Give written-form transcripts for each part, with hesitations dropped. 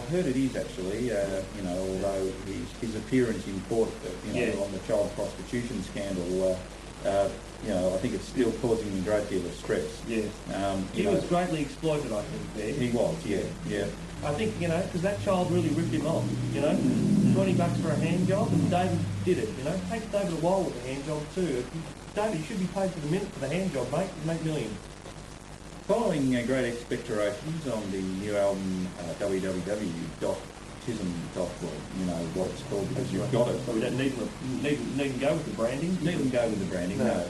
I've heard it is actually. Although his appearance in court, on the child prostitution scandal, I think it's still causing him a great deal of stress. Yeah. He was greatly exploited, I think, there. He was, yeah. I think, because that child really ripped him off, $20 for a hand job, and David did it, Takes David a while with a hand job too. David, you should be paid for the minute for the hand job, mate. You make millions. Following great expectorations on the new album, www.tism.org, what it's called, because you've got it. So we don't needn't go with the branding? Needn't go with the branding, no.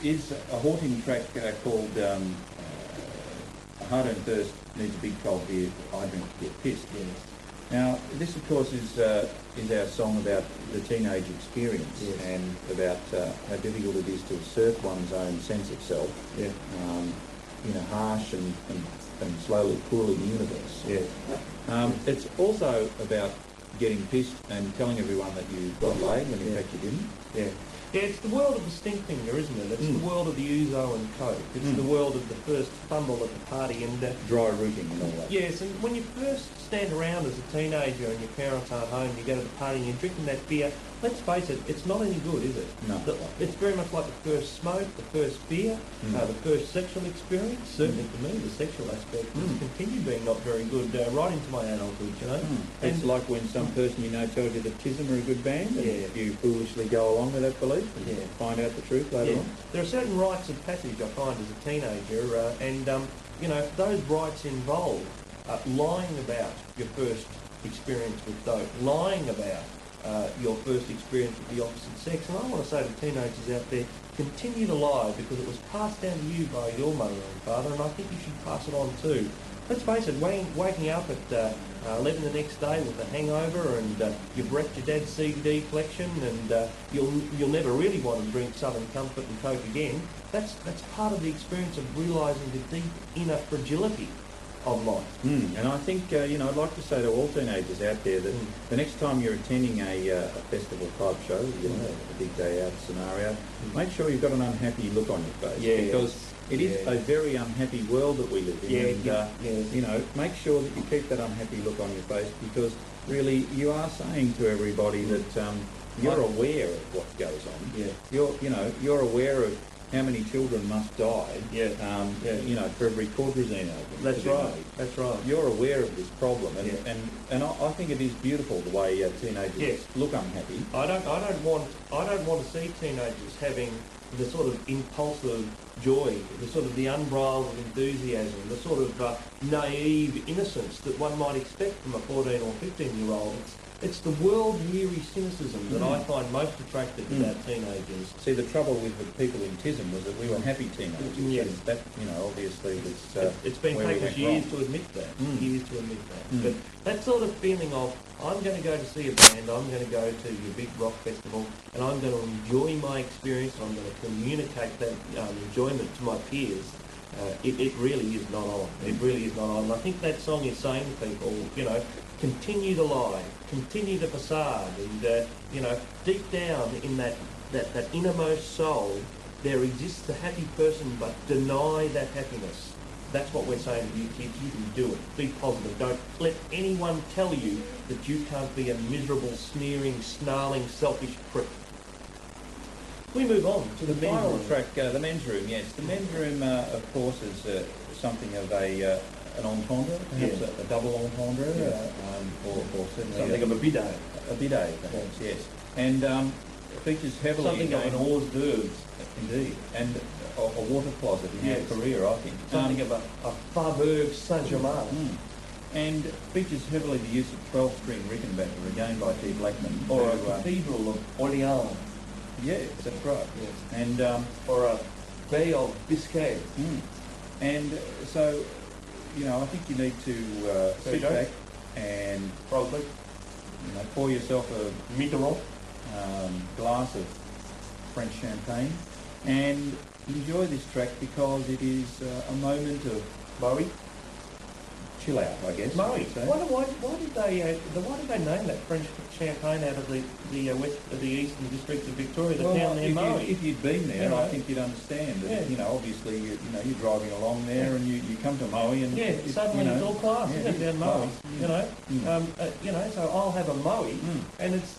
Is a haunting track called Hard Earned Thirst Needs a Big Cold Beer, I Drink to Get Pissed. Yes. Now, this, of course, is our song about the teenage experience, and about how difficult it is to assert one's own sense of self in a harsh and slowly cooling universe. Yeah. It's also about getting pissed and telling everyone that you got laid when in fact you didn't. Yeah. Yeah, it's the world of the stink finger, isn't it? It's the world of the ouzo and coke. It's the world of the first fumble at the party and dry rooting and all that. Yes, and when you first stand around as a teenager and your parents aren't home, you go to the party and you're drinking that beer. Let's face it, it's not any good, is it? No. It's very much like the first smoke, the first beer, the first sexual experience. Certainly for me, the sexual aspect has continued being not very good right into my adulthood, It's like when some person you know tells you that TISM are a good band, and you foolishly go along with that belief and find out the truth later on. There are certain rites of passage I find as a teenager, and those rites involve lying about your first experience with dope, lying about your first experience with the opposite sex. And I want to say to teenagers out there, continue to lie, because it was passed down to you by your mother and father, and I think you should pass it on too. Let's face it, waking up at 11 the next day with a hangover, and you've wrecked your dad's CD collection, and you'll never really want to drink Southern Comfort and Coke again. That's part of the experience of realising the deep inner fragility of life. And I think, I'd like to say to all teenagers out there that the next time you're attending a festival type show, a big day out scenario, make sure you've got an unhappy look on your face, because it is a very unhappy world that we live in, make sure that you keep that unhappy look on your face, because really you are saying to everybody that you're aware of what goes on. You're aware of how many children must die, for every Cordrazine album. That's right. You're aware of this problem, and I think it is beautiful the way teenagers look unhappy. I don't want to see teenagers having the sort of impulsive joy, the sort of the unbridled enthusiasm, the sort of naive innocence that one might expect from a 14 or 15-year-old. It's the world-weary cynicism that I find most attractive about teenagers. See, the trouble with the people in TISM was that we were happy teenagers. Yes. And that, obviously was it's been taken years to admit that. But that sort of feeling of, I'm going to go to see a band, I'm going to go to your big rock festival, and I'm going to enjoy my experience, I'm going to communicate that enjoyment to my peers, it really is not on. It really is not on. And I think that song is saying to people, continue to lie, continue the facade, and deep down in that innermost soul, there exists a happy person, but deny that happiness. That's what we're saying to you kids. You can do it. Be positive. Don't let anyone tell you that you can't be a miserable, sneering, snarling, selfish prick. We move on to the final men's room. track, the men's room. Yes, the men's room, of course, is something of an entendre, perhaps a double entendre, or certainly something of a bidet. A bidet, perhaps, yes. And features heavily something of an hors d'oeuvre. Indeed, and a water closet in our career, I think. Something of a Faubourg Saint-Germain. And features heavily the use of 12-string Rickenbacker, again by T. Blackman. Or a Cathedral of Orleans. Yes, that's right. Yes. And or a Bay of Biscay. And so, I think you need to sit back and probably pour yourself a Mitterrand glass of French champagne and enjoy this track, because it is a moment of Bowie, chill out, I guess. Moe. So. Why did they name that French champagne out of the eastern districts of Victoria? The town near Moe. If you'd been there, You know. I think you'd understand that. Yeah. You know, obviously, you're driving along there, and you come to Moe, and Suddenly it's all class, yeah, isn't it, down class. Moe? So I'll have a Moe, and it's.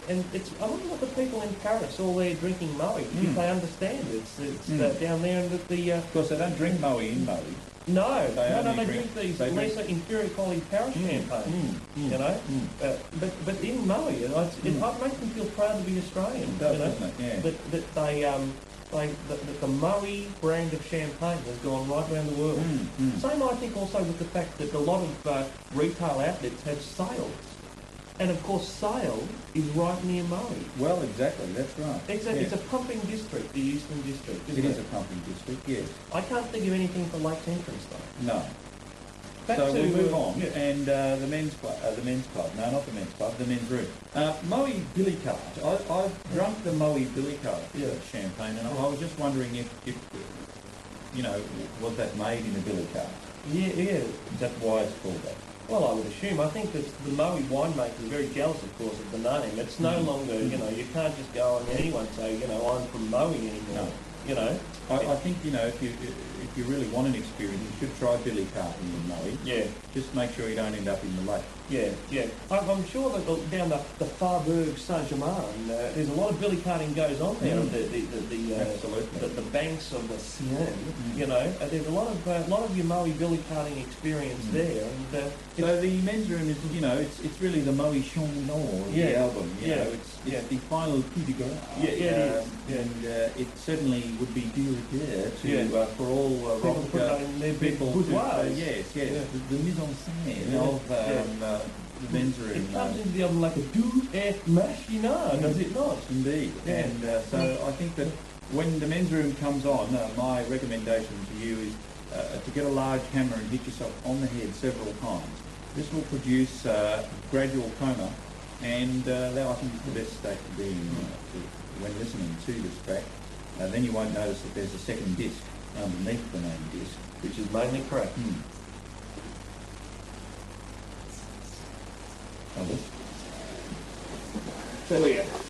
I wonder what the people in Paris all there drinking Moe, if they understand it's down there, and the. Of course, they don't drink Moe in Moe. No, They they drink these they drink- lesser inferior quality Paris champagne. But in Moe, it makes me feel proud to be Australian. It does, doesn't it? Yeah. That the Moe brand of champagne has gone right around the world. Same, I think, also with the fact that a lot of retail outlets have sales. And of course, Sale is right near Moe. Well, exactly, that's right. It's a pumping district, the Eastern District, isn't it? It is a pumping district, yes. I can't think of anything for Lakes Entrance, though. No. Back So to, we'll move on, yeah. and the men's club, no, not the men's club, the men's room. Moe Billy Cart. I've drunk the Moe Billy Cart champagne, and I was just wondering if was that made in a billy cart? Yeah. Is that why it's called that? Well, I would assume. I think that the Moe winemaker is very jealous, of course, of the name. It's no longer, you can't just go and anyone say, I'm from Moe anymore. No. I think, if you really want an experience, you should try billy carting in Moe. Yeah. Just make sure you don't end up in the lake. Yeah. I'm sure that down the Faubourg Saint-Germain, there's a lot of billy carting goes on there. Absolutely. The banks of the Seine, there's a lot of your Moe billy carting experience there. And so the men's room is, it's really the Moe Champignon of the album. It's the final coup de grace. Yeah, it is. And it certainly would be de rigueur for all people put that in their big boudoirs. The mise en scène of the men's room. It comes into the album like a deux machinard, does it not? Indeed. Yeah. And so I think that when the men's room comes on, my recommendation to you is to get a large hammer and hit yourself on the head several times. This will produce gradual coma, and that I think is the best state to be in when listening to this track. Then you won't notice that there's a second disc underneath the main disc, Which is mainly crack. Oh, So yeah.